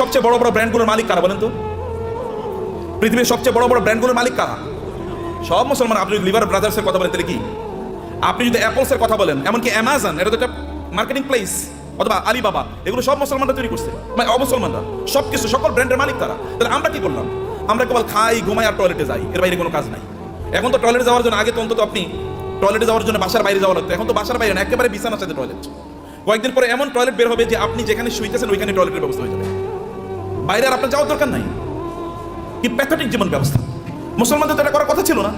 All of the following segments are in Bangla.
সবচেয়ে বড় বড় ব্র্যান্ডগুলোর মালিক কারা বলেন তো? পৃথিবীর সবচেয়ে বড় বড় ব্র্যান্ডগুলোর মালিক কারা? সব মুসলমান। আপনি যদি লিভার ব্রাদার্সের কথা বলেন তাহলে কি? আপনি যদি অ্যাপলসের কথা বলেন, এমনকি অ্যামাজন, এটা তো একটা মার্কেটিং প্লেস, অথবা আলিবাবা, এগুলো সব মুসলমানরা তৈরি করছে, মানে অমুসলমানরা। সব কিছু, সকল ব্র্যান্ডের মালিক তারা। তাহলে আমরা কি করলাম? আমরা কেবল খাই, ঘুমাই আর টয়লেটে যাই, এর বাইরে কোনো কাজ নাই। এখন তো টয়লেটে যাওয়ার জন্য, আগে তো অন্তত আপনি টয়লেটে যাওয়ার জন্য বাসার বাইরে যাওয়া লাগতো, এখন তো বাসার বাইরে না, একেবারে বিছানার সাথে টয়লেট। কয়েকদিন পরে এমন টয়লেট বের হবে যে আপনি যেখানে শুইতেছেন ওইখানে টয়লেটের ব্যবস্থা হয়ে যাবে, বাইরে আর আপনার যাওয়ার দরকার নাই। কি প্যাথেটিক জীবন ব্যবস্থা! মুসলমানদের তো এটা করার কথা ছিল না।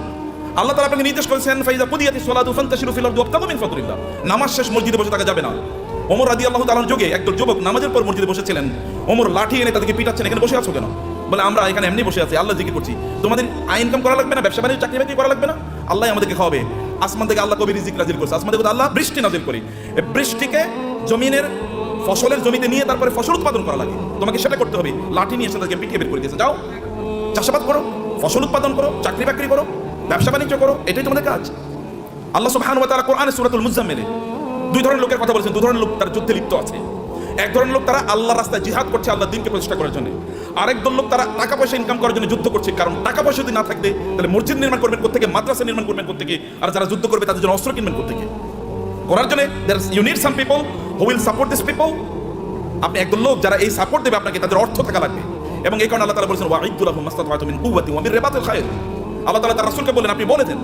আল্লাহ তাআলা আপনাকে নির্দেশ করেছেন, ফাইজা কুদিয়াতিস সালাতু ফান্তাশিরু ফিল আরদি ওয়াবতাগু মিন ফাদলিল্লাহ। নামাজ শেষ মসজিদে বসে থাকা যাবে না। ওমর রাদিয়াল্লাহু তাআলার যুগে একদল যুবক নামাজের পর মসজিদে বসেছিলেন। ওমর লাঠি এনে তাদেরকে পিটাচ্ছেন, এখানে বসে আছো কেন? বলে আমরা এখানে এমনি বসে আছি, আল্লাহ জিকির করছি। তোমাদের আয় ইনকাম করা লাগবে না, ব্যবসা বাণিজ্য চাকরি বাকরি করা লাগবে না, আল্লাহ আমাদেরকে খাওয়াবে। আসমান থেকে আল্লাহ কবি রিজিক নাজিল করছে, আসমান থেকে আল্লাহ বৃষ্টি নাজিল করি। বৃষ্টিকে জমিনের ফসলের জমিতে নিয়ে তারপরে ফসল উৎপাদন করা লাগে, তোমাকে সেটা করতে হবে। লাঠি নিয়ে এসে তাদেরকে পিটিয়ে বের করে দিয়েছে, যাও চাষাবাদ করো, ফসল উৎপাদন করো, চাকরি বাকরি করো, ব্যবসা বাণিজ্য করো, এটাই তোমাদের কাজ। আল্লাহ সুবহানাহু ওয়া তাআলা কোরআনে সূরাতুল মুজাম্মিলে দুই ধরনের লোকের কথা বলেছেন। দুই ধরনের লোক তারা যুদ্ধে লিপ্ত আছে। এক ধরনের লোক তারা আল্লাহর রাস্তায় জিহাদ করছে, আল্লাহর দ্বীনকে প্রতিষ্ঠা করার জন্য। আরেক দল লোক তারা টাকা পয়সা ইনকাম করার জন্য যুদ্ধ করছে। কারণ টাকা পয়সা যদি না থাকবে তাহলে মসজিদ নির্মাণ করবেন কোত্থেকে, মাদ্রাসা নির্মাণ করবেন কোত্থেকে, আর যারা যুদ্ধ করবে তাদের জন্য অস্ত্র কিনবেন কোত্থেকে। করার জন্য you need some people who will support this people. আপনি একদল লোক যারা এই সাপোর্ট দেবে আপনাকে, তাদের অর্থ থাকা লাগবে। এবং এই কারণে আল্লাহ তাআলা বলেছেন, ওয়াইদু লাহুম মাসতাতা'তু মিন কুওয়াতিন ওয়া মিন রিবাতিল খায়র। আল্লাহ তাআলা তার রাসূলকে বলেন, আপনি বলে দেন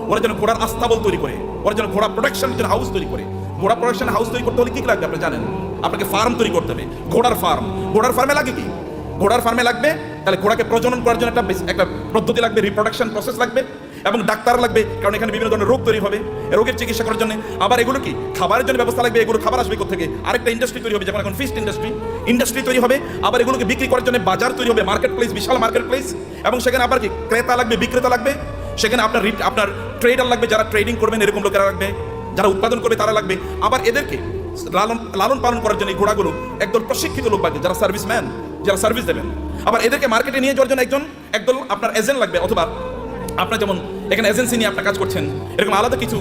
ওরা যেন ঘোড়ার আস্তাবল তৈরি করে, ওরা যেন ঘোড়া প্রোডাকশনের জন্য হাউস তৈরি করে। ঘোড়া প্রোডাকশন হাউস তৈরি করতে হলে কি লাগবে আপনি জানেন? আপনাকে ফার্ম তৈরি করতে হবে, ঘোড়ার ফার্ম। ঘোড়ার ফার্মে লাগে কি? ঘোড়ার ফার্মে লাগবে তাহলে ঘোড়াকে প্রজনন করার জন্য একটা পদ্ধতি লাগবে, রিপ্রোডাকশন প্রসেস লাগবে, এবং ডাক্তার লাগবে, কারণ এখানে বিভিন্ন ধরনের রোগ তৈরি হবে, রোগের চিকিৎসা করার জন্য। আবার এগুলো কি খাবারের জন্য ব্যবস্থা লাগবে, এগুলো খাবার আসবে কোথা থেকে? আরেকটা ইন্ডাস্ট্রি তৈরি হবে, যেমন এখন ফিশ ইন্ডাস্ট্রি তৈরি হবে। আবার এগুলোকে বিক্রি করার জন্য বাজার তৈরি হবে, মার্কেট প্লেস, বিশাল মার্কেট প্লেস। এবং সেখানে আবার কি ক্রেতা লাগবে, বিক্রেতা লাগবে। সেখানে আপনার ট্রেডার লাগবে, যারা ট্রেডিং করবেন এরকম লোকেরা লাগবে, যারা উৎপাদন করবে তারা লাগবে। আবার এদেরকে লালন পালন করার জন্য এই ঘোড়াগুলো একদল প্রশিক্ষিত লোক লাগবে, যারা সার্ভিসম্যান, যারা সার্ভিস দেবেন। আবার এদেরকে মার্কেটে নিয়ে যাওয়ার জন্য একদল আপনার এজেন্ট লাগবে, অথবা আপনার যেমন এখানে এজেন্সি নিয়ে আপনার কাজ করছেন, এরকম আলাদা কিছু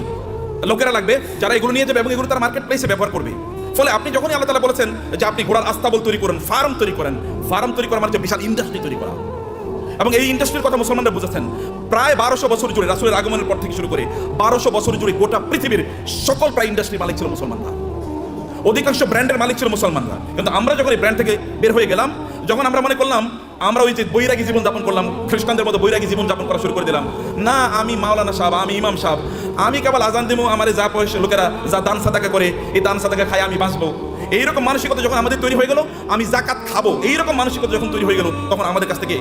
লোকেরা লাগবে যারা এগুলো নিয়ে যাবে এবং এগুলো তারা মার্কেট প্লেসে ব্যবহার করবে। ফলে আপনি যখনই আল্লাহ তাআলা বলেছেন যে আপনি ঘোড়ার আস্তাবল তৈরি করেন, ফার্ম তৈরি করেন, ফার্ম তৈরি করা মানে বিশাল ইন্ডাস্ট্রি তৈরি করা। এবং এই ইন্ডাস্ট্রির কথা মুসলমানরা বুঝেছেন। প্রায় 1200 বছর জুড়ে, রাসূলের আগমনের পর থেকে শুরু করে 1200 বছর জুড়ে গোটা পৃথিবীর সকল প্রায় ইন্ডাস্ট্রির মালিক ছিল মুসলমানরা, অধিকাংশ ব্র্যান্ডের মালিক ছিল মুসলমানরা। কিন্তু আমরা যখন এই ব্র্যান্ড থেকে বের হয়ে গেলাম, যখন আমরা মনে করলাম আমরা ওই যে বৈরাগী জীবন যাপন করলাম, খ্রিস্টানদের মতো বৈরাগী জীবন যাপন করা শুরু করে দিলাম। না, আমি মাওলানা সাহেব, আমি ইমাম সাহেব, আমি কেবল আজান দিব, আমার যা পয়সা লোকেরা যা দান সাদাকা করে, এই দান সাদাকা খাই আমি বাঁচবো, এইরকম মানসিকতা যখন আমাদের তৈরি হয়ে গেল, আমি যাকাত খাবো, এইরকম মানসিকতা যখন তৈরি হয়ে গেল, তখন আমাদের কাছ থেকে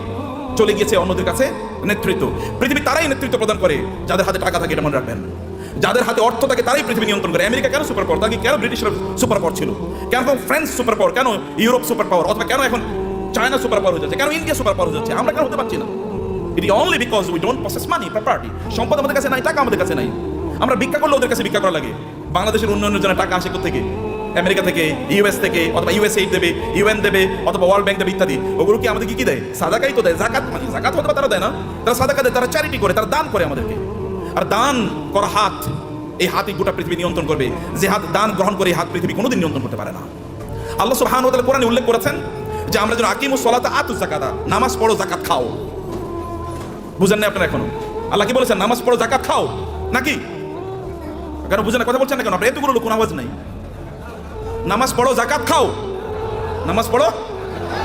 চলে গিয়েছে অন্যদের কাছে নেতৃত্ব। পৃথিবী তারাই নেতৃত্ব প্রদান করে যাদের হাতে টাকা থাকে, এটা মনে রাখবেন। যাদের হাতে অর্থ থাকে তারাই পৃথিবী নিয়ন্ত্রণ করে। আমেরিকা কেন সুপার পাওয়ার? তাকে কেন ব্রিটিশরা সুপার পাওয়ার ছিল? কেন ফ্রান্স সুপার পাওয়ার? কেন ইউরোপ সুপার পাওয়ার? অথবা কেন এখন চায়না সুপার পাওয়ার হয়ে যাচ্ছে? কেন ইন্ডিয়া সুপার পাওয়ার হয়ে যাচ্ছে? আমরা কেন হতে পারছি না? It is only because we don't possess money, property. সম্পদ আমাদের কাছে নাই, টাকা আমাদের কাছে নাই। আমরা ভিক্ষা করলে ওদের কাছে ভিক্ষা করা লাগে। বাংলাদেশের উন্নয়নের জন্য টাকা আসে কোথা থেকে? আমেরিকা থেকে, ইউএস থেকে, অথবা ইউএসএইড দেবে, ইউএন দেবে, অথবা ওয়ার্ল্ড ব্যাংক দেবে ইত্যাদি। ওগুলো কি আমাদের কি দেয়? সাদাকাই তো দেয়, জাকাত। মানে জাকাত হতে তারা দেয় না, তারা সাদাকা দেয়, তারা চ্যারিটি করে, তারা দান করে আমাদেরকে। আর দান করা হাত, এই হাতই গোটা পৃথিবী নিয়ন্ত্রণ করবে। যে হাত দান গ্রহণ করে, এই হাত পৃথিবী কোনোদিন নিয়ন্ত্রণ করতে পারে না। আল্লাহ সুবহানাহু ওয়া তাআলা কোরআনে উল্লেখ করেছেন যে আমরা যেন আকিমুস সালাতা আতুজ যাকাতা, নামাজ পড়ো, যাকাত খাও। বুঝেন না আপনারা এখনো? আল্লাহ কি বলেছেন? নামাজ পড়ো, যাকাত খাও, নাকি? কেন বুঝেন না? কথা বলছেন না কেন? আপনার এতগুলো লোক, কোনো আওয়াজ নাই। নামাজ পড়ো, যাকাত খাও, নামাজ পড়ো।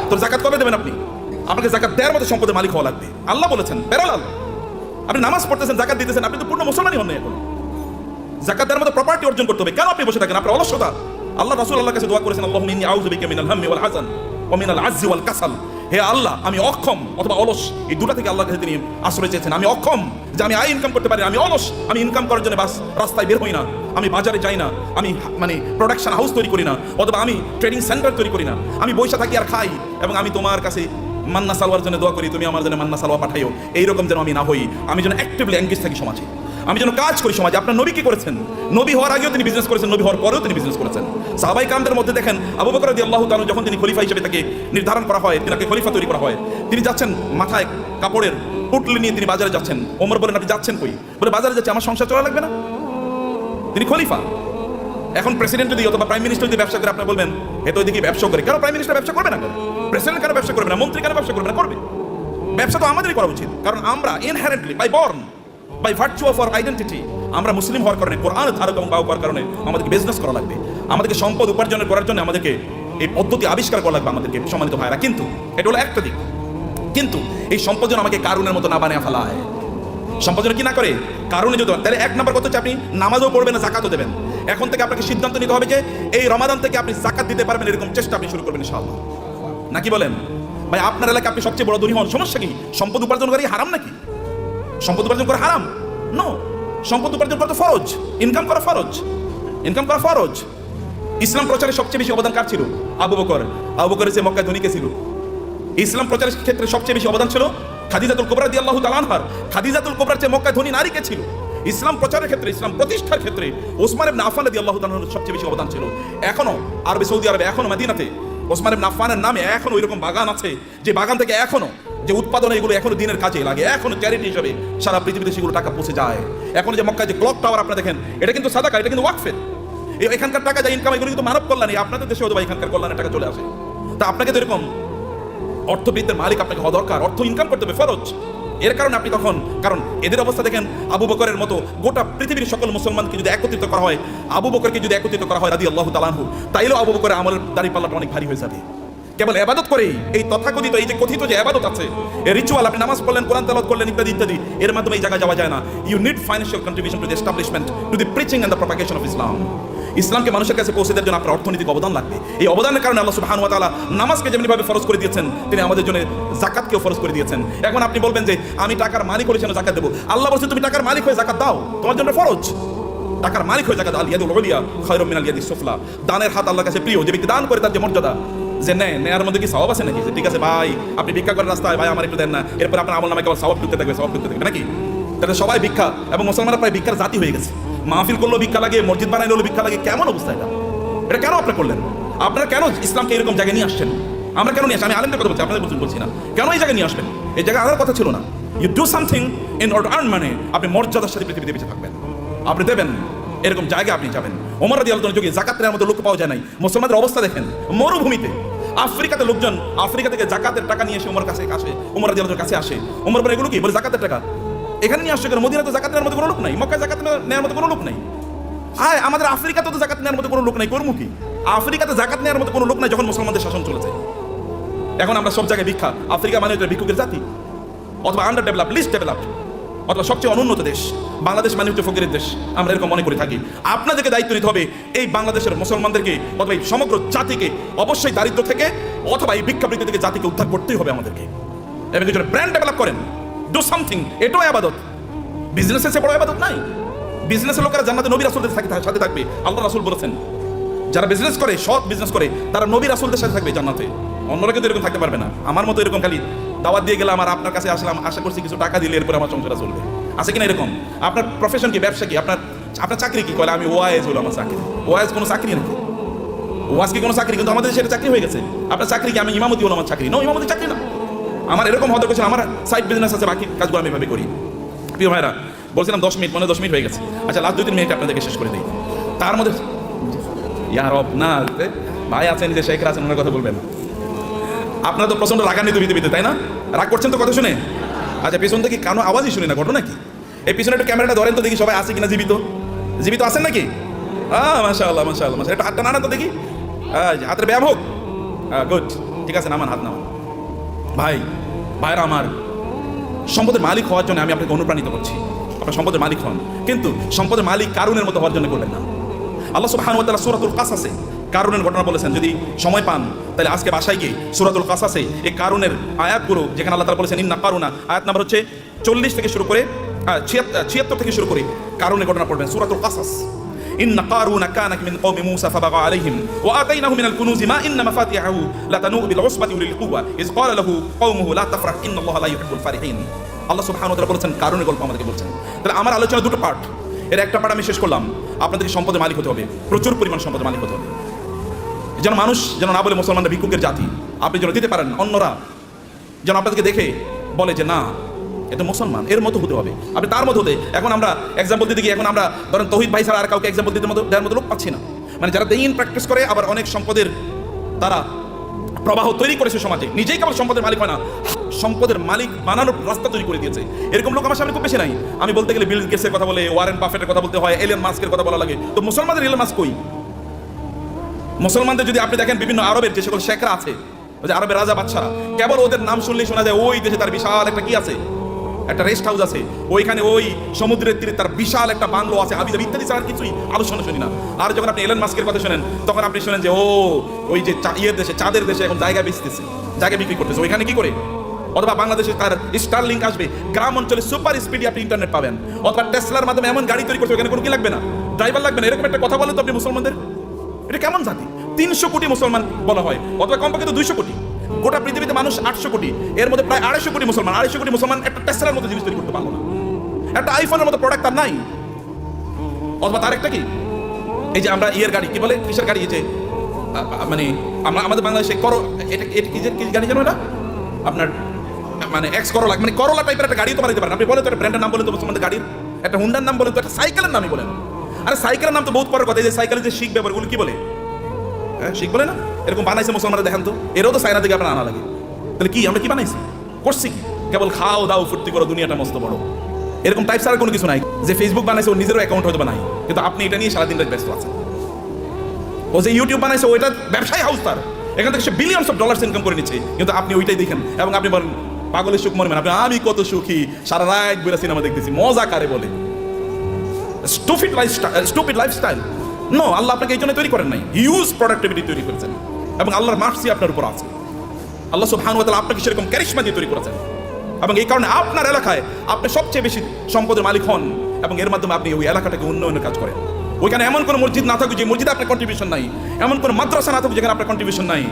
তো যাকাত কবে দেবেন আপনি? আপনাকে যাকাত দেওয়ার মতো সম্পদের মালিক হওয়া লাগবে। আল্লাহ বলেছেন বেরাল, আপনি নামাজ পড়তেছেন, যাকাত দিতেছেন, আপনি তো পূর্ণ মুসলমানই হন না এখন। যাকাত দেওয়ার মতো প্রপার্টি অর্জন করতে হবে। কেন আপনি বসে থাকেন? আপনার অলসতা। আল্লাহ রাসূল আল্লাহর কাছে দোয়া করেছেন, আল্লাহুম্মা ইন্নী আউযু বিকা মিনাল হাম্মি ওয়াল হাযান ওয়া মিনাল আজজি ওয়াল কাসাল। হে আল্লাহ, আমি অক্ষম অথবা অলস, এই দুটো থেকে আল্লাহর কাছে তিনি আশ্রয় চেয়েছেন। আমি অক্ষম যে আমি আয় ইনকাম করতে পারি, আমি অলস, আমি ইনকাম করার জন্য বাস রাস্তায় বের হই না, আমি বাজারে যাই না, আমি মানে প্রোডাকশন হাউস তৈরি করি না, অথবা আমি ট্রেডিং সেন্টার তৈরি করি না, আমি বসে থাকি আর খাই, এবং আমি তোমার কাছে মান্না সালোয়ার জন্য দোয়া করি, তুমি আমার জন্য মান্না সালোয়া পাঠাইও। এইরকম যেন আমি না হই, আমি যেন অ্যাক্টিভলি এঙ্গেজ থাকি সমাজে, আমি যেন কাজ করি সমাজে। আপনার নবী কি করেছেন? নবী হওয়ার আগেও তিনি বিজনেস করেছেন, নবী হওয়ার পরেও তিনি বিজনেস করেছেন। সাহাবায়ে কেরামদের মধ্যে দেখেন, আবু বকর রাদিয়াল্লাহু তাআলা যখন তিনি খলিফা হিসেবে তাকে নির্ধারণ করা হয়, তিনাকে খলিফা তৈরি করা হয়, তিনি যাচ্ছেন মাথায় কাপড়ের পুটলি নিয়ে, তিনি বাজারে যাচ্ছেন। ওমর বলেন, আপনি যাচ্ছেন কই? বলে বাজারে যাচ্ছে, আমার সংসার চলা লাগবে না? তিনি খলিফা, এখন প্রেসিডেন্ট যদি অথবা প্রাইম মিনিস্টার যদি ব্যবসা করে, আপনি বলবেন এ তো ওইদিকে ব্যবসা করে। কেন প্রাইম মিনিস্টার ব্যবসা করবে না? প্রেসিডেন্ট কেন ব্যবসা করবে না? মন্ত্রী কেন ব্যবসা করবে না? করবে। ব্যবসা তো আমাদেরই করা উচিত, কারণ আমরা inherently by born, by virtue of our identity, আমরা মুসলিম হওয়ার কারণে, কোরআনের ধারক এবং বাহক হওয়ার কারণে আমাদেরকে বিজনেস করা লাগবে। আমাদেরকে সম্পদ উপার্জন করার জন্য আমাদেরকে এই পদ্ধতি আবিষ্কার করা লাগবে আমাদেরকে, সম্মানিত ভাইরা। কিন্তু এটা হলো একটা দিক। কিন্তু এই সম্পদ যেন আমাকে কারুনের মতো না বানিয়ে ফেলায়। সম্পদ যেন কি না করে কারণে যদি, তাহলে এক নম্বর কথা হচ্ছে আপনি নামাজও পড়বেন না, জাকাতও দেবেন। এখন থেকে আপনাকে সিদ্ধান্ত নিতে হবে যে এই রমাদান থেকে আপনি জাকাত দিতে পারবেন, এরকম চেষ্টা আপনি শুরু করবেন ইনশাআল্লাহ। নাকি বলেন ভাই? আপনার এলাকায় আপনি সবচেয়ে বড় ধনী হন, সমস্যা কি? সম্পদ উপার্জন করা হারাম নাকি? সম্পদ উপার্জন করা হারাম? নো, সম্পদ উপার্জন করা তো ফরজ। ইনকাম করা ফরজ, ইনকাম করা ফরজ। ইসলাম প্রচারে সবচেয়ে বেশি অবদান কার ছিল? আবু বকর। আবু বকরের চেয়ে মক্কায় ধনী কে ছিল? ইসলাম প্রচারের ক্ষেত্রে সবচেয়ে বেশি অবদান ছিল খাদিজাতুল কুবরা রাদিয়াল্লাহু তাআলা আনহার। খাদিজাতুল কুবরার চেয়ে মক্কায় ধনী নারী কে ছিল? ইসলাম প্রচারের ক্ষেত্রে, ইসলাম প্রতিষ্ঠার ক্ষেত্রে ওসমান ইবনে আফফান রাদিয়াল্লাহু তাআলার সবচেয়ে বেশি অবদান ছিল। এখনো আরবে, সৌদি আরবে, এখনো মদিনাতে ওসমান ইবনে আফফানের নামে এখনো ওইরকম বাগান আছে, যে বাগান থেকে এখনো যে উৎপাদন, এগুলো এখনো দিনের কাজে লাগে, এখনো চ্যারিটি হিসেবে সারা পৃথিবীতে সেগুলো টাকা পৌঁছে যায়। এখন যে মক্কায় যে ক্লক টাওয়ার আপনারা দেখেন, এটা কিন্তু সাদাকা, এটা কিন্তু ওয়াকফের। এখানকার টাকা যা ইনকাম, এগুলো কিন্তু মানব কল্যাণে, আপনাদের দেশে হয়তো এখানকার কল্যাণের টাকা চলে আসে। তা আপনাকে তো এরকম অর্থবিদ্যের মালিক আপনাকে হওয়া দরকার, অর্থ ইনকাম করতে হবে, ফরজ। এর কারণে আপনি তখন, কারণ এদের অবস্থা দেখেন, আবু বকরের মতো গোটা পৃথিবীর সকল মুসলমানকে যদি একত্রিত করা হয়, আবু বকরকে যদি একত্রিত করা হয় রাদিয়াল্লাহু তাআলা আনহু, তাইলেও আবু বকরের আমলের দাঁড়িপাল্লাটা অনেক ভারী হয়ে যাবে। কেবল ইবাদত করেই, এই তথাকথিত, এই যে কথিত যে ইবাদত আছে, এই রিচুয়াল, আপনি নামাজ পড়লেন, কোরআন তেলাওয়াত করলেন, ইত্যাদি ইত্যাদি, এর মাধ্যমে এই জায়গায় যাওয়া যায় না। You need financial contribution to the establishment, to the preaching and the propagation of Islam. ইসলামকে মানুষের কাছে পৌঁছে দেওয়ার জন্য আপনার অর্থনৈতিক অবদান লাগবে। এই অবদানের কারণে আল্লাহ সুবহানাহু ওয়া তাআলা নামাজকে যেমনিভাবে ফরজ করে দিয়েছেন, তিনি আমাদের জন্য যাকাতকেও ফরজ করে দিয়েছেন। এখন আপনি বলবেন যে আমি টাকার মালিক হলে যেন যাকাত দেবো। আল্লাহ বলছে তুমি টাকার মালিক হয়ে যাকাত দাও, তোমার জন্য ফরজ। টাকার মালিক হয়ে যাকাত, আল ইয়াদুল উলিয়া খায়রুম মিনাল ইয়াদিস সুফলা। দানের হাত আল্লাহর কাছে প্রিয়। যে ব্যক্তি দান করে তার যে মর্যাদা, যে নেয়ার মধ্যে কি সওয়াব আছে নাকি? যে ঠিক আছে ভাই, আপনি ভিক্ষা করেন রাস্তায়, ভাই আমার একটু দেন না, এরপর আপনার আমল নামে কেবল সওয়াব ঢুকতে থাকবে, সওয়াব ঢুকতে থাকবে নাকি? তাহলে সবাই ভিক্ষা, এবং মুসলমানরা প্রায় ভিক্ষার জাতি হয়ে গেছে। মাহফিল করলেও ভিক্ষা লাগে, মসজিদ বানাইলেও ভিক্ষা লাগে। কেমন অবস্থা এটা? এটা কেন আপনি করলেন? আপনারা কেন ইসলামকে এরকম জায়গায় নিয়ে আসছেন? আমরা কেন নিয়ে আসি? আমি আলেমদের কথা বলছি, আপনাদের বলছি না। কেন এই জায়গায় নিয়ে আসবেন? এই জায়গায় আনার কথা ছিল না। You do something in order earn money, আপনি মর্যাদার সাথে পৃথিবীতে বেঁচে থাকবেন, আপনি দেবেন, এরকম জায়গায় আপনি যাবেন। ওমর রাদিয়াল্লাহু আনহু যুগে জাকাত নেওয়ার মতো লোক পাওয়া যায় নাই। মুসলমানদের অবস্থা দেখেন, মরুভূমিতে আফ্রিকাতে লোকজন আফ্রিকা থেকে জাকাতের টাকা নিয়ে এসে ওমর কাছে আসে, ওমর রাদিয়াল্লাহু আনহুর কাছে আসে। ওমর বলে এগুলো কি? বলে জাকাতের টাকা এখানে নিয়ে আসছে কেন? মদিনাতে জাকাত নেওয়ার মতো কোনো লোক নাই, মক্কায় জাকাত নেওয়ার মতো কোনো লোক নাই। হ্যাঁ, আমাদের আফ্রিকাতে তো জাকাত নেওয়ার মতো কোনো লোক নাই, কর্ম কি? আফ্রিকাতে জাকাত নেওয়ার মতো কোনো লোক নাই যখন মুসলমানদের শাসন চলেছে। এখন আমরা সব জায়গায় ভিক্ষা। আফ্রিকা মানে হচ্ছে ভিক্ষুকের জাতি, অথবা আন্ডার ডেভেলপ, লিস্ট ডেভেলপড, অথবা সবচেয়ে অনুন্নত দেশ। বাংলাদেশ মানে হচ্ছে ফকিরের দেশ, আমরা এরকম মনে করে থাকি। আপনাদেরকে দায়িত্ব নিতে হবে এই বাংলাদেশের মুসলমানদেরকে, অথবা এই সমগ্র জাতিকে অবশ্যই দারিদ্র থেকে অথবা এই ভিক্ষাবৃত্তি থেকে জাতিকে উদ্ধার করতেই হবে আমাদেরকে। এবং এই জন্য ব্র্যান্ড ডেভেলপ করেন, ডু সামথিং। এটাও ইবাদত। বিজনেসের চেয়ে বড় ইবাদত নাই। বিজনেসের লোকেরা জান্নাতে নবী রাসূলদের সাথে থাকবে। আল্লাহ রাসূল বলেছেন, যারা বিজনেস করে, সৎ বিজনেস করে, তারা নবী রাসূলদের সাথে থাকবে জান্নাতে। অন্যরা কিন্তু এরকম থাকতে পারবে না। আমার মতো এরকম খালি দাওয়াত দিয়ে গেলাম আর আপনার কাছে আসলাম, আশা করছি কিছু টাকা দিলে এরপর আমার সংসার চলবে, আছে কিনা এরকম? আপনার প্রফেশন কি? ব্যবসা কি? আপনার চাকরি কি? কলে আমি ওয়াইজ হলো আমার চাকরি। ওয়াইজ কোনো চাকরি নাকি? ওয়াজ কি কোনো চাকরি? কিন্তু আমাদের সেটা চাকরি হয়ে গেছে। আপনার চাকরি কি? আমি ইমামতি হলো আমার চাকরি? নো, ইমামতি চাকরি না। আমার এরকম হতে করছেন, আমার সাইড বিজনেস আছে, বাকি কাজগুলো আমি এভাবে করি। প্রিয় ভাইরা, বলছিলাম 10 মিনিট, 10 মিনিট হয়ে গেছে। আচ্ছা, লাস্ট 2-3 মিনিট আপনাদেরকে শেষ করে দিই। তার মধ্যে ইয়ার না ভাই আছেন, যে শেখ আছেন, ওনার কথা বলবেন। আপনারা তো প্রচন্ড রাগান্বিত পৃথিবীতে, তাই না? রাগ করছেন তো কথা শুনে? আচ্ছা, পেছন থেকে কানো আওয়াজই শুনি না, ঘটনা কি? এই পিছনে একটু ক্যামেরাটা ধরেন তো দেখি, সবাই আছে কিনা জীবিত। জীবিত আছেন নাকি? মাশাআল্লাহ মাশাআল্লাহ মাশাআল্লাহ। একটু হাতটা নাড়ান তো দেখি, হাতের ব্যায়াম হোক। গুড, ঠিক আছে, নামান, হাত নামান। ভাইরা আমার, সম্পদের মালিক হওয়ার জন্য আমি আপনাকে অনুপ্রাণিত করছি। আপনার সম্পদের মালিক হন, কিন্তু সম্পদের মালিক কারুনের মতো হওয়ার জন্য করবেন না। আল্লাহ সুবহানাহু ওয়া তাআলা সূরাতুল কাসাসে কারুনের ঘটনা বলেছেন। যদি সময় পান তাহলে আজকে বাসায় গিয়ে সূরাতুল কাসাসে এই কারুনের আয়াতগুলো, যেখানে আল্লাহ তাআলা বলেছেন ইন্না কারুনা, আয়াত নাম্বার হচ্ছে 40 থেকে শুরু করে 76 থেকে শুরু করে কারুনের ঘটনা পড়বেন। সূরাতুল কাসাস। ইন্না কারুনা কানা মিন কওমি মূসা ফাবাগা আলাইহিম ওয়া আতাইনাহু মিনাল কুনুজি মা ইন্না মাফাতিহাহু লাতানূ বিল উসবাতি উলিল কুওয়া ইয ক্বালা লাহু কওমুহু লা তাফরাহ ইন্নাল্লাহা লা ইউহিব্বুল ফারিহিন। আল্লাহ সুবহানাহু ওয়া তাআলা বলেছেন কারুনের গল্প আমাদেরকে বলছেন। তাহলে আমার আলোচনা দুটো পার্ট, এর একটা পার্ট আমি শেষ করলাম। আপনাদেরকে সম্পদের মালিক হতে হবে, প্রচুর পরিমাণ সম্পদের মালিক হতে হবে, যেন মানুষ যেন না বলে মুসলমানরা ভিক্ষুকের জাতি। আপনি যেন দিতে পারেন, অন্যরা যেন আপনাদেরকে দেখে বলে যে না, এটা মুসলমান, এর মতো হতে হবে, আপনি তার মতো হতে। এখন আমরা এক্সাম্পল দিতে গিয়ে এখন আমরা ধরেন তৌহিদ ভাই ছাড়া আর কাউকে এক্সাম্পল দেওয়ার মতো লোক পাচ্ছি না। মানে যারা দিন প্র্যাকটিস করে আবার অনেক সম্পদের তারা প্রবাহ তৈরি করেছে সমাজে, নিজেই কেবল সম্পদের মালিক হয় না, সম্পদের মালিক বানানোর রাস্তা তৈরি করে দিয়েছে। এরকম লোক আমার সামনে খুব বেশি নাই। আমি বলতে গেলে বিল গেটসের কথা বলে, ওয়ারেন বাফেটের কথা বলতে হয়, এলিয়ন মাস্কের কথা বলা লাগে। তো মুসলমানদের এলিয়ন মাস্ক কই? মুসলমানদের যদি আপনি দেখেন বিভিন্ন আরবের যে সকল শেখরা আছে, ওই যে আরবের রাজা বাদশারা, কেবল ওদের নাম শুনলেই শোনা যায় ওই দেশে তার বিশাল একটা কি আছে, একটা রেস্ট হাউস আছে, ওইখানে ওই সমুদ্রের তীরে তার বিশাল একটা বাংলো আছে, হাবিজাবি ইত্যাদি ছাড়া কিছুই আলোচনা শুনি না। আর যখন আপনি এলন মাস্কের কথা শোনেন তখন আপনি শোনেন যে ও ওই যে ইয়ের দেশে, চাঁদের দেশে এখন জায়গা বেচতেছে, জায়গা বিক্রি করতেছে, ওইখানে কি করে? অথবা বাংলাদেশে তার স্টার লিঙ্ক আসবে, গ্রাম অঞ্চলে সুপার স্পিডে আপনি ইন্টারনেট পাবেন। অথবা টেসলার মাধ্যমে এমন গাড়ি তৈরি করছে ওখানে কোনো কি লাগবে না, ড্রাইভার লাগবে না। এরকম একটা কথা বলেন তো আপনি মুসলমানদের, এটা কেমন জাতি? 300 কোটি মুসলমান বলা হয়, অথবা কমপক্ষে তো 200 কোটি। গোটা পৃথিবীতে মানুষ 800 কোটি, এর মধ্যে প্রায় 250 কোটি মুসলমান। 250 কোটি মুসলমান একটা টেসলার মতো জিনিস তৈরি করতে পারলো না, একটা আইফোনের মতো প্রোডাক্ট তার নাই। অথবা তার একটা কি, এই যে আমরা ইয়ের গাড়ি কি বলে, কিসের গাড়ি, এই যে মানে আমরা আমাদের বাংলাদেশে এটা কি গাড়ি জানো, এটা আপনার মানে এক্স করলা, মানে করলা টাইপের একটা গাড়ি তো বানাইতে পারেন আপনি। বলেন তো একটা ব্র্যান্ডের নাম বলেন তো মুসলমানদের গাড়ির, একটা হুন্ডার নাম বলেন তো, একটা সাইকেলের নামই বলেন। আরে সাইকেলের নাম তো বহুত পরের কথা। এই যে সাইকেলের যে শিখ ব্যাপারগুলো কি বলে, হ্যাঁ শিখ বলে না, এরকম বানাইছে মুসলমানরা, দেখেন তো, এরও তো চায়না থেকে আপনার আনা লাগে। তাহলে কি আমরা কি বানাইছি, করছি কি? কেবল খাও দাও ফুর্তি করো, দুনিয়াটা মস্ত বড়, এরকম টাইপ ছাড়া কোনো কিছু নাই। যে ফেসবুক বানাইছে ওর নিজেরও অ্যাকাউন্ট হয়তো বানাই, কিন্তু আপনি এটা নিয়ে সারাদিন ব্যস্ত আছেন। ও যে ইউটিউব বানাইছে ওইটা ব্যবসায়ী হাউস, তার এখান থেকে সে বিলিয়নস অফ ডলার্স ইনকাম করে নিচ্ছে, কিন্তু আপনি ওইটাই দেখেন এবং আপনি বলেন পাগলের সুখ মনে, আপনি আমি কত সুখী, সারা রাত বেলা সিনেমা দেখতেছি, মজা কারে বলে? Stupid lifestyle. নো, আল্লাহ আপনাকে এই জন্য তৈরি করেন নাই, হিউজ প্রোডাক্টিভিটি তৈরি করেছেন এবং আল্লাহর মার্সি আপনার উপর আছে। আল্লাহ সুবহানাহু ওয়া তাআলা আপনাকে সেরকম ক্যারিশমা দিয়ে তৈরি করেছেন এবং এই কারণে আপনার এলাকায় আপনি সবচেয়ে বেশি সম্পদের মালিক হন এবং এর মাধ্যমে আপনি ওই এলাকাটাকে উন্নয়নের কাজ করেন। ওইখানে এমন কোনো মসজিদ না থাকুক যে মসজিদে আপনার কন্ট্রিবিউশন নাই, এমন কোনো মাদ্রাসা না থাকুক যেখানে আপনার কন্ট্রিবিউশন নাই,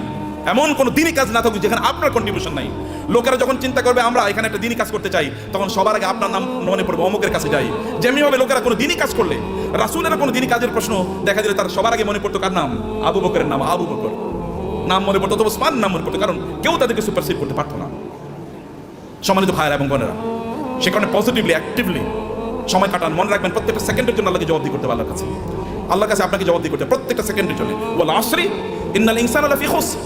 এমন কোনো দিনই কাজ না থাকুক যেখানে আপনার কন্ট্রিবিউশন নাই। লোকেরা যখন চিন্তা করবে আমরা এখানে একটা দিনই কাজ করতে চাই, তখন সবার আগে আপনার নাম মনে পড়বে, অমুকের কাছে যাই। যেমনিভাবে লোকেরা কোনো দিনই কাজ করলে, রাসূলের কোনো দিনই কাজের প্রশ্ন দেখা দিলে তার সবার আগে মনে পড়তো কার নাম? আবু বকরের নাম, আবু বকর নাম মনে পড়তো, তবে ওসমান নাম মনে পড়তো, কারণ কেউ তাদেরকে সুপারসিড করতে পারতো না। সম্মানিত ভাইয়েরা এবং বোনেরা, সে কারণে পজিটিভলি অ্যাক্টিভলি সময় কাটান। মনে রাখবেন প্রত্যেকটা সেকেন্ডের জন্য আল্লাহকে জবাবদিহি করতে হবে আল্লাহর কাছে। আল্লাহর কাছে আপনাকে জবাবদিহি করতে প্রত্যেকটা সেকেন্ডের জন্য। ওয়াল আসরি ইন্নাল ইনসানা লাফি খুসর,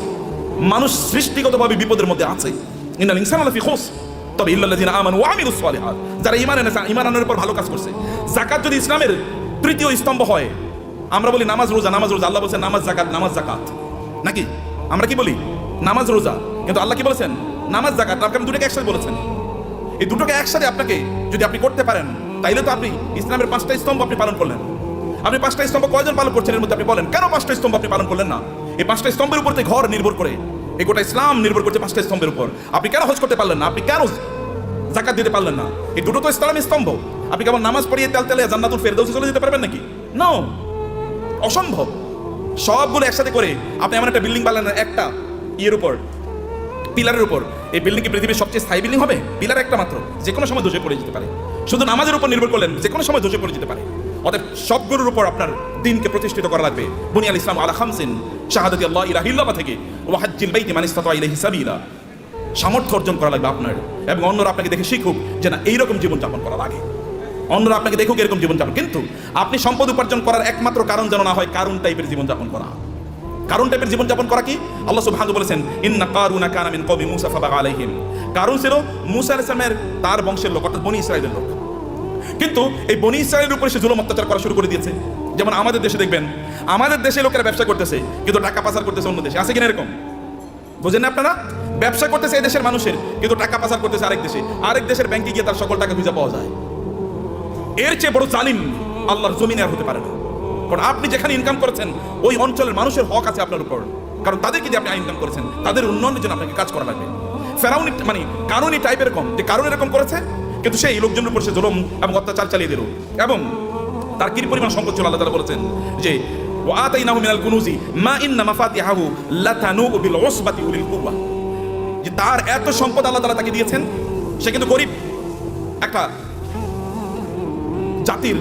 মানুষ সৃষ্টিগতভাবে বিপদের মধ্যে আছে। ইন্নাল ইনসানা লাফি খুসর, তবে ইল্লাল্লাযিনা আমানু ওয়া আমিলুস সালিহাত, যারা ঈমান এনেছে, ঈমান আনার উপর ভালো কাজ করছে। যাকাত যদি ইসলামের তৃতীয় স্তম্ভ হয়, আমরা বলি নামাজ রোজা, নামাজ রোজা, আল্লাহ বলেছেন নামাজ জাকাত, নামাজ জাকাত, নাকি আমরা কি বলি? নামাজ রোজা, কিন্তু আল্লাহ কি বলেছেন? নামাজ জাকাত। আপনি দুটোকে একসাথে বলেছেন। এই দুটোকে একসাথে আপনাকে যদি আপনি করতে পারেন, তাইলে তো আপনি ইসলামের 5টা স্তম্ভ আপনি পালন করলেন। আপনি 5টা স্তম্ভ কয়জন পালন করছেন এর মধ্যে আপনি বলেন, কেন 5টা স্তম্ভ আপনি পালন করলেন না? এই 5টা স্তম্ভের উপর ঘর নির্ভর করে, এই গোটা ইসলাম নির্ভর করছে 5টা স্তম্ভের উপর। আপনি কেন হজ করতে পারলেন না? আপনি কেন জাকাত দিতে পারলেন না? এই দুটো তো ইসলামের স্তম্ভ। আপনি কেবল নামাজ পড়িয়ে তেলে জান্নাতুল ফেরদাউসে চলে যেতে পারবেন নাকি? নো, অসম্ভব। সবগুলো একসাথে করে আপনি এমন একটা বিল্ডিং বানালেন, একটা ইয়ের উপর, পিলারের উপর। এই বিল্ডিং কি পৃথিবীর সবচেয়ে স্থায়ী বিল্ডিং হবে? পিলার একটা মাত্র, যে কোনো সময় ধসে পড়ে যেতে পারে। শুধু নামাজের উপর নির্ভর করলেন, যে কোনো সময় ধসে পড়ে যেতে পারে। অতএব সবগুলোর উপর আপনার দিনকে প্রতিষ্ঠিত করা লাগবে। বুনিয়াল ইসলাম আলা খামসিন, শাহাদাতি আল্লাহ ইলাহা ইল্লাল্লাহ থেকে ওয়া হাজ্জিল বাইতি মান ইসতাতা ইলাইহি সাবিলা, সামর্থ্য অর্জন করা লাগবে আপনার, এবং অন্যরা আপনাকে দেখে শিখুক যে না এইরকম জীবনযাপন করা লাগে। অন্যরা আপনাকে দেখুক এরকম জীবনযাপন। কিন্তু আপনি সম্পদ উপার্জন করার একমাত্র কারণ যেন না হয় কারুন টাইপের জীবনযাপন করা। কারুন টাইপের জীবনযাপন করা কি? আল্লাহ সুবহানাহু বলেছেন ইন্না কারুনা কানা মিন কওমি মূসা ফাবাগা আলাইহিম। কারুন ছিল মূসা আলাইহিস সালামের তার বংশের লোক, অর্থাৎ বনি ইসরাইলের লোক। কিন্তু এই বনি ইসরাইলের উপরে সে জুলুম অত্যাচার করা শুরু করে দিয়েছে। যেমন আমাদের দেশে দেখবেন, আমাদের দেশে লোকেরা ব্যবসা করতেছে কিন্তু টাকা পাচার করতেছে অন্য দেশে। আছে কিনা এরকম? বুঝেন না আপনারা? ব্যবসা করতেছে এই দেশের মানুষের, কিন্তু টাকা পাচার করতেছে আরেক দেশে। আরেক দেশের ব্যাংকে গিয়ে তার সকল টাকা খুঁজে পাওয়া যায়। এর চেয়ে বড় জালিম আল্লাহর জমিনে আর হতে পারে না। কারণ আপনি যেখানে ইনকাম করেছেন ওই অঞ্চলের মানুষের হক আছে আপনার উপর, কারণ তাদেরকে যে আপনি ইনকাম করেছেন তাদের উন্নয়নের জন্য আপনাকে কাজ করা লাগবে। ফেরাউনি মানে কারুনি টাইপ এরকম, যে কারণ এরকম করেছে কিন্তু সেই লোকজনের উপর সে জুলুম এবং অত্যাচার চালিয়ে দিল, এবং তার কি পরিমাণ সম্পদ ছিল আল্লাহ তাআলা বলেছেন যে ওয়া আতাইনাহু মিনাল কুনুজি মা ইন্না মাফাতিহাহু লাতানু বিল উসবাতি উলিল কুওয়া, যে তার এত সম্পদ আল্লাহ তাআলা তাকে দিয়েছেন, সে কিন্তু গরিব একটা জাতির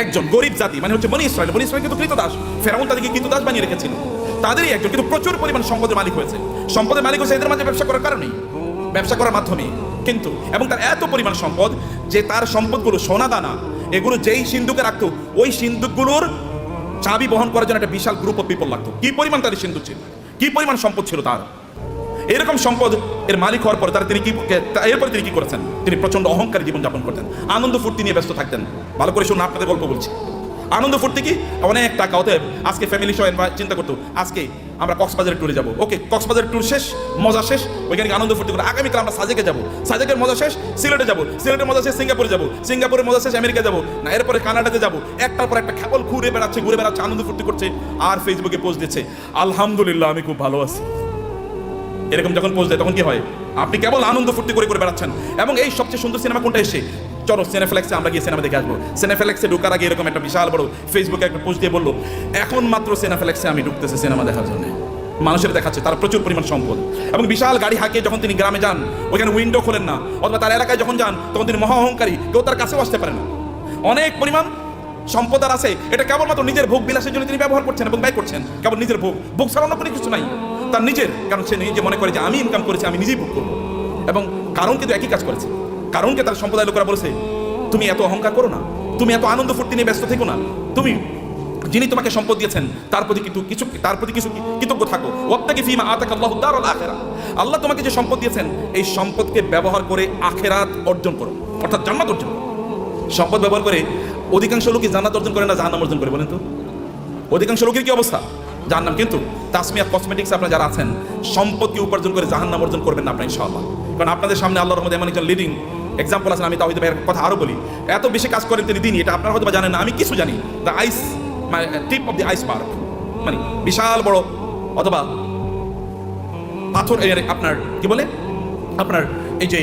একজন, গরিব জাতি মানে হচ্ছে বনি ইসরাইল। বনি ইসরাইল কিন্তু কৃতদাস, ফেরাউন তাদেরকে কৃতদাস বানিয়ে রেখেছিল, তাদেরই একজন, কিন্তু প্রচুর পরিমাণ সম্পদের মালিক হয়েছে। সম্পদের মালিক হয়েছে এদের মাঝে ব্যবসা করার কারণেই, ব্যবসা করার মাধ্যমে। কিন্তু এবং তার এত পরিমাণ সম্পদ যে তার সম্পদগুলো সোনা দানা এগুলো যেই সিন্ধুকে রাখতো ওই সিন্ধুকগুলোর চাবি বহন করার জন্য একটা বিশাল গ্রুপ অফ পিপল লাগতো। কি পরিমাণ তাদের সিন্ধু ছিল, কি পরিমাণ সম্পদ ছিল তার। এরকম সম্পদ এর মালিক হওয়ার পরে এরপরে তিনি কি করেছেন? তিনি প্রচন্ড অহংকারী জীবনযাপন করতেন, আনন্দ ফুর্তি নিয়ে ব্যস্ত থাকতেন। ভালো করে শুনুন, আপনাদের গল্প বলছি। আনন্দ ফুর্তি কি? অনেক টাকা। অতএব আজকে ফ্যামিলি সহ চিন্তা করতো আজকে আমরা কক্সবাজারের ট্যুরে যাবো। ওকে, কক্সবাজারের ট্যুর শেষ, মজা শেষ, ওইখানে আনন্দ ফুর্তি করে আগামীকাল আমরা সাজেকে যাবো, সাজেকের মজা শেষ সিলেটে যাবো, সিলেটের মজা শেষ সিঙ্গাপুরে যাবো, সিঙ্গাপুরের মজা শেষ আমেরিকা যাবো, না এরপরে কানাডাতে যাবো। একটার পর একটা কেবল ঘুরে বেড়াচ্ছে, আনন্দ ফুর্তি করছে, আর ফেসবুকে পোস্ট দিচ্ছে আলহামদুলিল্লাহ আমি খুব ভালো আছি। এরকম যখন পোস্ট দেয় তখন কি হয়? আপনি কেবল আনন্দ ফুর্তি করে বেড়াচ্ছেন। এবং এই সবচেয়ে সুন্দর সিনেমা কোনটা এসে, চলো সিনেফ্লেক্সে আমরা গিয়ে সিনেমা দেখে আসবো। সিনেফ্লেক্সে ঢোকার আগে এরকম একটা বিশাল বড় ফেসবুকে একটা পোস্ট দিয়ে বললো এখন মাত্র সিনেফ্লেক্সে আমি ঢুকতেছি সিনেমা দেখার জন্য। মানুষের দেখাচ্ছে তার প্রচুর পরিমাণ সম্পদ এবং বিশাল গাড়ি হাঁকিয়ে যখন তিনি গ্রামে যান ওইখানে উইন্ডো খোলেন না, অথবা তার এলাকায় যখন যান তখন তিনি মহা অহংকারী, কেউ তার কাছেও আসতে পারে না। অনেক পরিমাণ সম্পদ আর আছে, এটা কেবলমাত্র নিজের ভোগ বিলাসের জন্য তিনি ব্যবহার করছেন এবং ব্যয় করছেন। কেবল নিজের ভোগ ছাড়া অন্য কোনো কিছু নাই তার নিজের, কারণ সে নিজে মনে করে যে আমি ইনকাম করেছি, আমি নিজেই ভোগ করবো। এবং কারণ কিন্তু একই কাজ করেছে। কারণকে তার সম্প্রদায়ের লোকেরা বলেছে তুমি এত অহংকার করো না, তুমি এত আনন্দ ফুর্তি নিয়ে ব্যস্ত থেকো না, তুমি যিনি তোমাকে সম্পদ দিয়েছেন তার প্রতি কিছু কৃতজ্ঞ থাকো। ওয়াবতাগি ফীমা আতাকাল্লাহু দারুল আখিরাহ, আল্লাহ তোমাকে যে সম্পদ দিয়েছেন এই সম্পদকে ব্যবহার করে আখিরাত অর্জন করো, অর্থাৎ জান্নাত অর্জন করো। সম্পদ ব্যবহার করে অধিকাংশ লোকই জান্নাত অর্জন করে না, জাহান্নাম অর্জন করে। বলেন তো অধিকাংশ লোকের কি অবস্থা? জাহান্নাম। কিন্তু তাসমিয়া কসমেটিক্স আপনারা যারা আছেন সম্পদকে উপার্জন করে জাহান্নাম অর্জন করবেন না আপনারা ইনশাআল্লাহ। কারণ আপনাদের সামনে আল্লাহর রহমতে এমন একজন লিডিং এক্সাম্পল আছেন। আমি তাওহীদ ভাইয়ের কথা আরো বলি, এত বেশি কাজ করেন তিনি দিনই, এটা আপনারা হয়তো জানেন না, আমি কিছু জানি। The ice tip of the iceberg, মানে বিশাল বড় অথবা পাথর আপনার কি বলে আপনার এই যে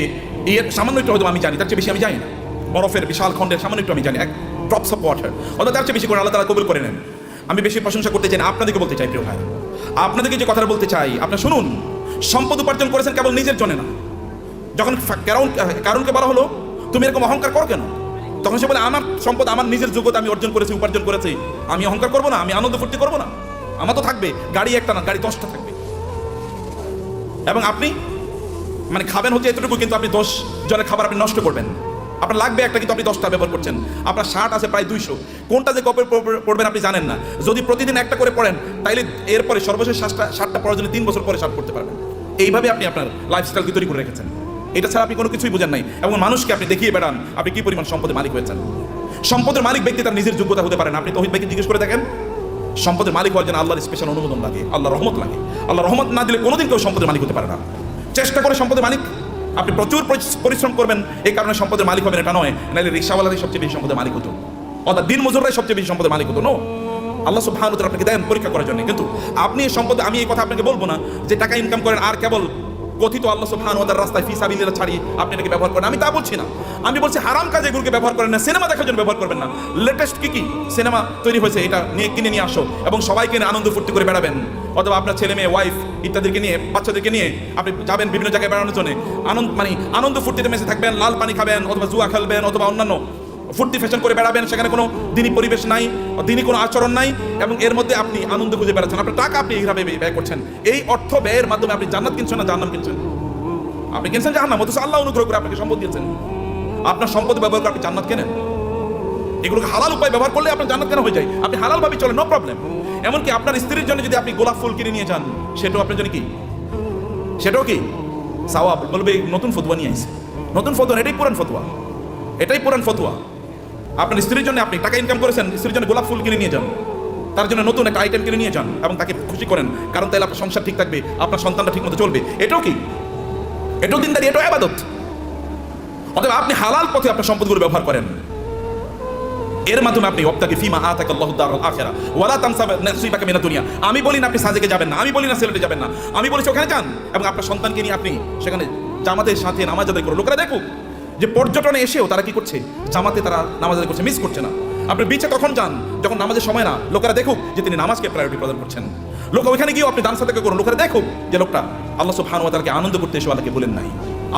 এর সামান্য একটু হয়তো আমি জানি, তার চেয়ে বেশি আমি জানি না। বরফের বিশাল খণ্ডের সামান্য একটু আমি জানি, এক ড্রপস অফ ওয়াটার, অথবা তার চেয়ে বেশি করে আল্লাহ তাআলা কবুল করে নেন। আমি বেশি প্রশংসা করতে চাই না, আপনাদেরকে বলতে চাই প্রিয় ভাই, আপনাদেরকে যে কথাটা বলতে চাই আপনারা শুনুন। সম্পদ উপার্জন করেছেন কেবল নিজের জন্য না। যখন কারণকে বলা হলো তুমি এরকম অহংকার করো কেন, তখন সে বলে আমার সম্পদ আমার নিজের যোগ্যতা আমি অর্জন করেছি, উপার্জন করেছি, আমি অহংকার করবো না, আমি আনন্দ ফুর্তি করবো না। আমার তো থাকবে গাড়ি একটা না, গাড়ি 10টা থাকবে। এবং আপনি মানে খাবেন হচ্ছে এতটুকু, কিন্তু আপনি 10 জনের খাবার আপনি নষ্ট করবেন। আপনার লাগবে একটা, কিন্তু আপনি 10টা ব্যবহার করছেন। আপনার শার্ট আছে প্রায় 200, কোনটা যে কবে পড়বেন আপনি জানেন না। যদি প্রতিদিন একটা করে পড়েন তাইলে এরপরে সর্বশেষ শার্টটা পড়ার জন্য 3 বছর পরে শার্ট পড়তে পারবেন। এইভাবে আপনি আপনার লাইফস্টাইলকে তৈরি করে রেখেছেন। এটা ছাড়া আপনি কোনো কিছুই বোঝেন নাই, এবং মানুষকে আপনি দেখিয়ে বেড়ান আপনি কি পরিমাণ সম্পদের মালিক হয়েছেন। সম্পদের মালিক ব্যক্তি তার নিজের যোগ্যতা হতে পারে না। আপনি তাওহীদ ভাইকে জিজ্ঞেস করে দেখেন, সম্পদের মালিক হওয়ার জন্য আল্লাহর স্পেশাল অনুমোদন লাগে, আল্লাহর রহমত লাগে। আল্লাহর রহমত না দিলে কোনোদিন কেউ সম্পদের মালিক হতে পারে না। চেষ্টা করে সম্পদের মালিক, আপনি প্রচুর পরিশ্রম করবেন, এই কারণে সম্পদের মালিক হবেন এটা নয়। নাহলে রিক্সাওয়ালারাই সবচেয়ে বেশি সম্পদের মালিক হতো, অর্থাৎ দিন মজুররাই সবচেয়ে বেশি সম্পদের মালিক হতো। নো, আল্লাহ সুবহানাহু ওয়া তাআলা আপনাকে দেন পরীক্ষা করার জন্য। কিন্তু আপনি এই সম্পদ, আমি এই কথা আপনাকে বলবো না যে টাকা ইনকাম করেন আর কেবল কথিত আল্লাহ সুবহানাহু ওয়া তাআলার রাস্তায় ফি সাবিলিল্লাহ ছাড়িয়ে আপনি এটাকে ব্যবহার করেন, আমি তা বলছি না। আমি বলছি হারাম কাজে এগুলোকে ব্যবহার করেন না, সিনেমা দেখার জন্য ব্যবহার করবেন না। লেটেস্ট কি সিনেমা তৈরি হয়েছে এটা কিনে নিয়ে আসো এবং সবাইকে নিয়ে আনন্দ ফুর্তি করে বেড়াবেন, অথবা আপনার ছেলে মেয়ে ওয়াইফ ইত্যাদিকে নিয়ে বাচ্চাদেরকে নিয়ে আপনি যাবেন বিভিন্ন জায়গায় বেড়ানোর জন্য। আনন্দ ফুর্তিতে মেসে থাকবেন, লাল পানি খাবেন, অথবা জুয়া খেলবেন, অথবা অন্যান্য ফুর্তি ফ্যাশন করে বেড়াবেন। সেখানে কোনো দিনই পরিবেশ নাই, দিনই কোনো আচরণ নাই, এবং এর মধ্যে আপনি আনন্দ খুঁজে বেড়াচ্ছেন। আপনার টাকা আপনি এইভাবে ব্যয় করছেন। এই অর্থ ব্যয়ের মাধ্যমে আপনি জান্নাত কিনছেন না জাহান্নাম কিনছেন? আপনি কিনছেন জাহান্নাম, অথচ আল্লাহ অনুগ্রহ করে আপনাকে সম্পদ দিয়েছেন। আপনার সম্পদ ব্যবহার করে আপনি জান্নাত কেনেন। এগুলোকে হালাল উপায় ব্যবহার করলে আপনার জান্নাত কেন হয়ে যায়। আপনি হালাল ভাবে চলেন, নো প্রবলেম। এমনকি আপনার স্ত্রীর জন্য যদি আপনি গোলাপ ফুল কিনে নিয়ে যান, সেটাও আপনার জন্য কি, সেটাও কি সাওয়াব। বলবে নতুন ফতোয়া নিয়ে আসছে, নতুন ফতোয়া, এটাই পুরান ফতোয়া, এটাই পুরান ফতোয়া। আপনার স্ত্রীর জন্য আপনি টাকা ইনকাম করেছেন, স্ত্রীর জন্য গোলাপ ফুল কিনে নিয়ে যান, তার জন্য নতুন একটা আইটেম কিনে নিয়ে যান এবং তাকে খুশি করেন, কারণ তাহলে আপনার সংসার ঠিক থাকবে, আপনার সন্তানটা ঠিক মতো চলবে। এটাও কি, এটাও দিনদারি, এটাও ইবাদত। অতএব আপনি হালাল পথে আপনার সম্পদগুলো ব্যবহার করেন, এর মাধ্যমে আপনি ওয়াবতাগি ফীমা আতাকাল্লাহু দারুল আখিরাহ ওয়ালা তানসা নাসিবাকা মিনাদ দুনিয়া। আমি বলি না আপনি সাজেকে যাবেন না, আমি বলি না সিলেটে যাবেন না, আমি বলেছি ওখানে যান এবং আপনার সন্তানকে নিয়ে আপনি সেখানে জামাতের সাথে নামাজ আদায় করুন। লোকেরা দেখুক যে পর্যটনে এসেও তারা কি করছে, জামাতে তারা নামাজ আদায় করছে, মিস করছে না। আপনি বিচে তখন যান যখন নামাজের সময় না, লোকেরা দেখুক যে তিনি নামাজকে প্রায়োরিটি প্রদান করছেন। লোক ওইখানে গিয়েও আপনি দান সাদাকা করুন, লোকেরা দেখুক যে লোকটা আল্লাহ সুবহানাহু ওয়া তাআলাকে আনন্দ করতে এসে আল্লাহকে বলেন নাই,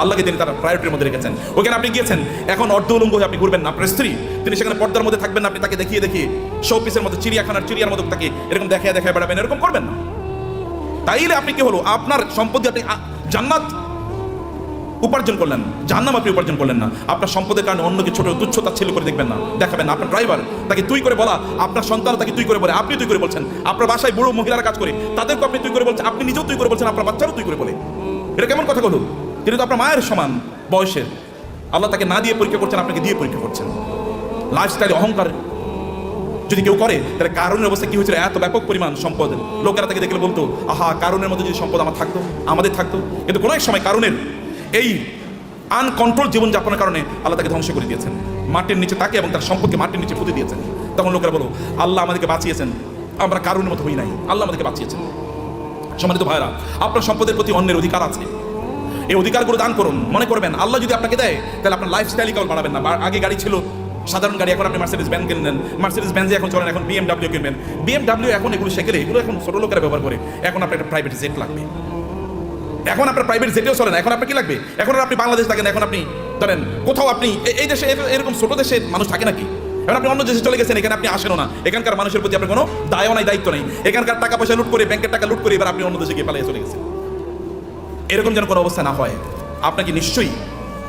আল্লাহকে তিনি তারা প্রায়োরিটির মধ্যে রেখেছেন। ওখানে আপনি গিয়েছেন, এখন অর্ধ উলঙ্গ হয়ে আপনি ঘুরবেন না। আপনার স্ত্রী তিনি সেখানে পর্দার মধ্যে থাকবেন না, আপনি তাকে দেখিয়ে দেখিয়ে শোপিসের মতো চিড়িয়াখানার চিড়িয়ার মতো তাকে এরকম দেখায় দেখায় বেড়াবেন, এরকম করবেন না। তাইলে আপনি কি হলো, আপনার সম্পত্তি আপনি জান্নাত উপার্জন করলেন, জাহান্নাম আপনি উপার্জন করলেন না। আপনার সম্পদের কারণে অন্যকে ছোট তুচ্ছ তাচ্ছিল্য করে দেখবেন না, দেখাবেন না। আপনার ড্রাইভার তাকে তুই করে বলা, আপনার সন্তান তাকে তুই করে বলে, আপনি তুই করে বলছেন। আপনার বাসায় বুড়ো মহিলারা কাজ করে, তাদেরকে আপনি তুই করে বলছেন, আপনি নিজেও তুই করে বলছেন, আপনার বাচ্চারও তুই করে বলে। এটা কেমন কথা বলুন? তিনি তো আপনার মায়ের সমান বয়সের। আল্লাহ তাকে না দিয়ে পরীক্ষা করছেন, আপনাকে দিয়ে পরীক্ষা করছেন। লাইফস্টাইলে অহংকার যদি কেউ করে, তাহলে কারণের অবস্থা কি হয়েছিল? এত ব্যাপক পরিমাণ সম্পদ, লোকেরা তাকে দেখলে বলতো, আহা, কারণের মধ্যে যদি সম্পদ আমাদের থাকতো। কিন্তু কোনো এক সময় কারণের এই আনকন্ট্রোল জীবনযাপনের কারণে আল্লাহ তাকে ধ্বংস করে দিয়েছেন, মাটির নিচে তাকে এবং তার সম্পদকে মাটির নিচে পুঁতে দিয়েছেন। তখন লোকেরা বলো, আল্লাহ আমাদেরকে বাঁচিয়েছেন, আমরা কারণের মতো হই নাই, আল্লাহ আমাদেরকে বাঁচিয়েছেন। সম্মানিত ভাইরা, আপনার সম্পদের প্রতি অন্যের অধিকার আছে, এই অধিকারগুলো দান করুন। মনে করবেন আল্লাহ যদি আপনাকে দেয়, তাহলে আপনার লাইফস্টাইল কেবল বাড়াবেন না। আগে গাড়ি ছিল সাধারণ গাড়ি, এখন আপনি মার্সিডিজ বেঞ্জ কিনলেন, মার্সিডিজ বেঞ্জে এখন চলেন, এখন BMW কিনবেন। BMW এখন এগুলো শেখেলে, এগুলো এখন ছোট লোকেরা ব্যবহার করে। এখন আপনার একটা প্রাইভেট জেট লাগবে, এখন আপনার প্রাইভেট জেটেও চলে না। এখন আপনার কি লাগবে? এখন আপনি বাংলাদেশ থাকেন, এখন আপনি ধরেন কোথাও আপনি এই দেশে এরকম ছোট দেশে মানুষ থাকে নাকি? এখন আপনি অন্য দেশে চলে গেছেন, এখানে আপনি আসেনও না, এখানকার মানুষের প্রতি আপনার কোনো দায়ও নাই, দায়িত্ব নেই। এখানকার টাকা পয়সা লুট করে, ব্যাংকের টাকা লুট করে এবার আপনি অন্য দেশে গিয়ে পালিয়ে চলে গেছেন। এরকম যেন কোনো অবস্থা না হয়। আপনাকে নিশ্চয়ই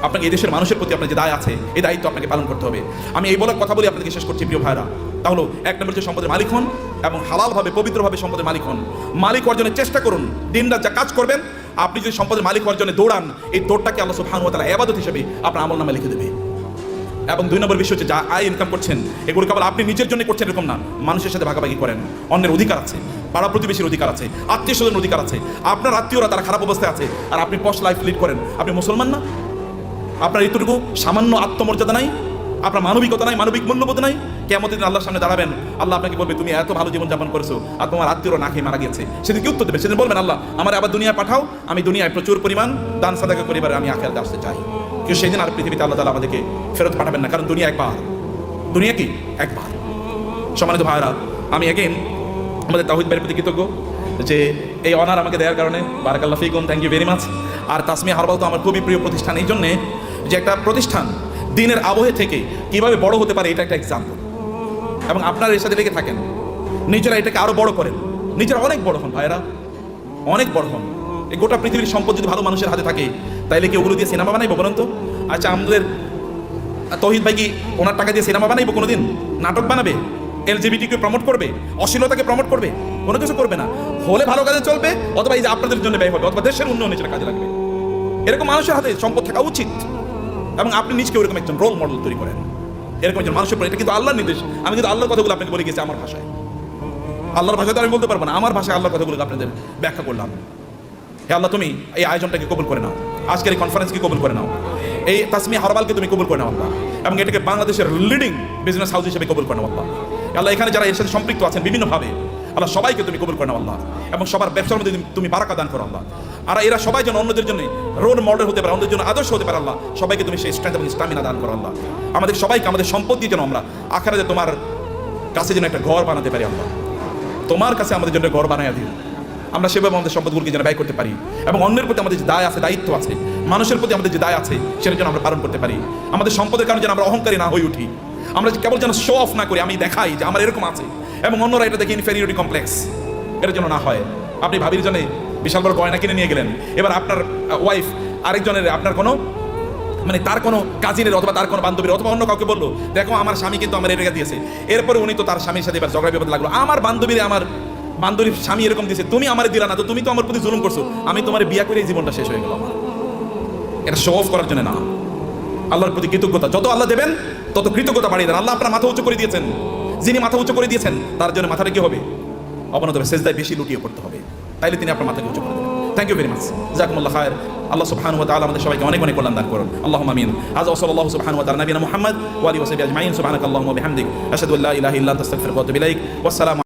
আপনাকে এই দেশের মানুষের প্রতি আপনার যে দায় আছে, এই দায়িত্ব আপনাকে পালন করতে হবে। আমি এই বলার কথা বলে আপনাকে শেষ করছি প্রিয় ভাইরা। তাহলে এক নম্বর যে সম্পদের মালিক হন এবং হালালভাবে পবিত্রভাবে সম্পদের মালিক হন। মালিক অর্জনের চেষ্টা করুন, দিনরাত যা কাজ করবেন। আপনি যদি সম্পদের মালিক অর্জনে দৌড়ান, এই দৌড়টাকে আল্লাহ সুবহানাহু ওয়া তাআলা ইবাদত হিসেবে আপনার আমলনামায় লিখে দেবে। এবং দুই নম্বর বিষয় হচ্ছে, যা আয় ইনকাম করছেন, এগুলো কেবল আপনি নিজের জন্য করছেন এরকম না, মানুষের সাথে ভাগাভাগি করেন। অন্যের অধিকার আছে, পাড়া প্রতিবেশীর অধিকার আছে, আত্মীয় স্বজনের অধিকার আছে। আপনার আত্মীয়রা তারা খারাপ অবস্থায় আছে, আর আপনি পশ লাইফ লিড করেন। আপনি মুসলমান না? আপনার এতটুকু সামান্য আত্মমর্যাদা নাই, আপনার মানবিকতা নাই, মানবিক মূল্যবোধ নাই। কিয়ামতের দিন আল্লাহর সামনে দাঁড়াবেন, আল্লাহ আপনাকে বলবে, তুমি এত ভালো জীবনযাপন করেছো আর তোমার আত্মীয়রা না খেয়ে মারা গেছে। সেদিন কি উত্তর দেবে? সেদিন বলবেন, আল্লাহ আমার আবার দুনিয়ায় পাঠাও, আমি দুনিয়ায় প্রচুর পরিমাণ দান সাদাকা করি, এবার আমি আখিরাতে আসতে চাই। কিন্তু সেদিন আর পৃথিবীতে আল্লাহ তাআলা আমাদেরকে ফেরত পাঠাবেন না, কারণ দুনিয়া একবার, দুনিয়া কি একবার। সম্মানিত ভাইরা, আমি এগেইন আমাদের তাওহীদ ভাইয়ের প্রতি কৃতজ্ঞ যে এই অনার আমাকে দেওয়ার কারণে। বারাকাল্লাহু ফিকুম, থ্যাংক ইউ ভেরি মাচ। আর তাসমিয়া হারবাল তো আমার খুবই প্রিয় প্রতিষ্ঠান, এই জন্যে যে একটা প্রতিষ্ঠান দিনের আবহে থেকে কিভাবে বড় হতে পারে, এটা একটা এক্সাম্পল। এবং আপনারা এর সাথে লেগে থাকেন, নিজেরা এটাকে আরো বড় করেন, নিজেরা অনেক বড় হন ভাইরা, অনেক বড় হন। এই গোটা পৃথিবীর সম্পদ যদি ভালো মানুষের হাতে থাকে, তাইলে কি ওগুলো দিয়ে সিনেমা বানাইবো বলুন তো? আচ্ছা, আমাদের তৌহিদ ভাই কি ওনার টাকা দিয়ে সিনেমা বানাইবো কোনোদিন? নাটক বানাবে? LGBTকে প্রমোট করবে? অশ্লীলতাকে প্রমোট করবে? কোনো কিছু করবে না। হলে ভালো কাজে চলবে, অথবা এই যে আপনাদের জন্য ব্যয় হবে, অথবা দেশের উন্নয়নে সেটা কাজে লাগবে। এরকম মানুষের হাতে সম্পদ থাকা উচিত, এবং আপনি নিজকে ওরকম একজন রোল মডেল তৈরি করেন, এরকম একজন মানুষের পর। এটা কিন্তু আল্লাহর নির্দেশ। আমি কিন্তু আল্লাহর কথাগুলো আপনাকে বলে গেছি আমার ভাষায়, আল্লাহর ভাষায় তো আমি বলতে পারবো না, আমার ভাষায় আল্লাহর কথাগুলো আপনাদের ব্যাখ্যা করলাম। হে আল্লাহ, তুমি এই আয়োজনটাকে কবুল করে নাও, আজকের এই কনফারেন্সকে কবুল করে নাও, এই তাসমিয়া হারবালকে তুমি কবুল করে নাও আল্লাহ, এবং এটাকে বাংলাদেশের লিডিং বিজনেস হাউস হিসেবে কবুল করে নাও আল্লাহ। আল্লাহ, এখানে যারা এর সাথে সম্পৃক্ত আছেন বিভিন্নভাবে, আল্লাহ সবাইকে তুমি কবুল করে নাও আল্লাহ, এবং সবার ব্যবসার মধ্যে তুমি বারাকা দান করো আল্লাহ। আর এরা সবাই যেন অন্যদের জন্য রোল মডেল হতে পারে, অন্যদের জন্য আদর্শ হতে পারে আল্লাহ। সবাইকে তুমি সেই স্ট্রেংথ এবং স্টামিনা দান করো আল্লাহ। আমাদের সবাইকে আমাদের সম্পদ দিয়ে যেন আমরা আখিরাতে তোমার কাছে যেন একটা ঘর বানাতে পারি আল্লাহ, তোমার কাছে আমাদের জন্য ঘর বানাইয়া দিও। আমরা সেভাবে আমাদের সম্পদগুলোকে যেন ব্যয় করতে পারি, এবং অন্যের প্রতি আমাদের যে দায় আছে, দায়িত্ব আছে, মানুষের প্রতি আমাদের যে দায় আছে, সেটা যেন আমরা পালন করতে পারি। আমাদের সম্পদের কারণে যেন আমরা অহংকারী না হয়ে উঠি, আমরা কেবল যেন শো অফ না করি, আমি দেখাই যে আমার এরকম আছে এবং অন্যরা এটা দেখে ইনফেরিয়রিটি কমপ্লেক্স, এটা যেন না হয়। আপনি ভাবির জন্য বিশাল বড় গয়না কিনে নিয়ে গেলেন, এবার আপনার ওয়াইফ আরেকজনের, আপনার কোনো মানে তার কোনো কাজিনের অথবা তার কোনো বান্ধবীর অথবা অন্য কাউকে বললো, দেখো আমার স্বামী কিন্তু আমার এটা দিয়েছে। এরপরে উনি তো তার স্বামীর সাথে এবার ঝগড়া বিবাদ লাগলো, আমার বান্ধবীর স্বামী এরকম দিয়েছে, তুমি আমার দিলা না, তো তুমি তো আমার প্রতি জুলুম করছো, আমি তোমার বিয়া করে এই জীবনটা শেষ হয়ে গেল আমার। এটা শো অফ করার জন্য না, আল্লাহর প্রতি কৃতজ্ঞতা। যত আল্লাহ দেবেন তত কৃতজ্ঞতা বাড়িয়ে দেন। আল্লাহ আপনার মাথা উঁচু করে দিয়েছেন, যিনি মাথা উঁচু করে দিয়েছেন তার জন্য মাথাটা কি হবে? অবনত হবে, সেজদায় বেশি লুটিয়ে পড়তে হবে, তাইলে তিনি আপনার মাথাকে উঁচু করে দেবেন। থ্যাংক ইউ ভেরি মাচ, জাযাকুমুল্লাহ খায়র। আল্লাহ সুবহানাহু ওয়া তাআলা আমাদের সবাইকে অনেক অনেক কল্যাণ দান করুন, আল্লাহুম্মা আমিন। আজ ওয়াসাল্লাল্লাহু সুবহানাহু ওয়া তাআলা নবিয়ানা মুহাম্মদ ওয়া আলিহি ওয়া সাহবিহি আজমাইন। সুবহানাকাল্লাহুম্মা ওয়া বিহামদিক, আশহাদু আল্লা ইলাহা ইল্লা আনতা আস্তাগফিরুকা ওয়া আতুবু ইলাইক। ওয়াসসালামু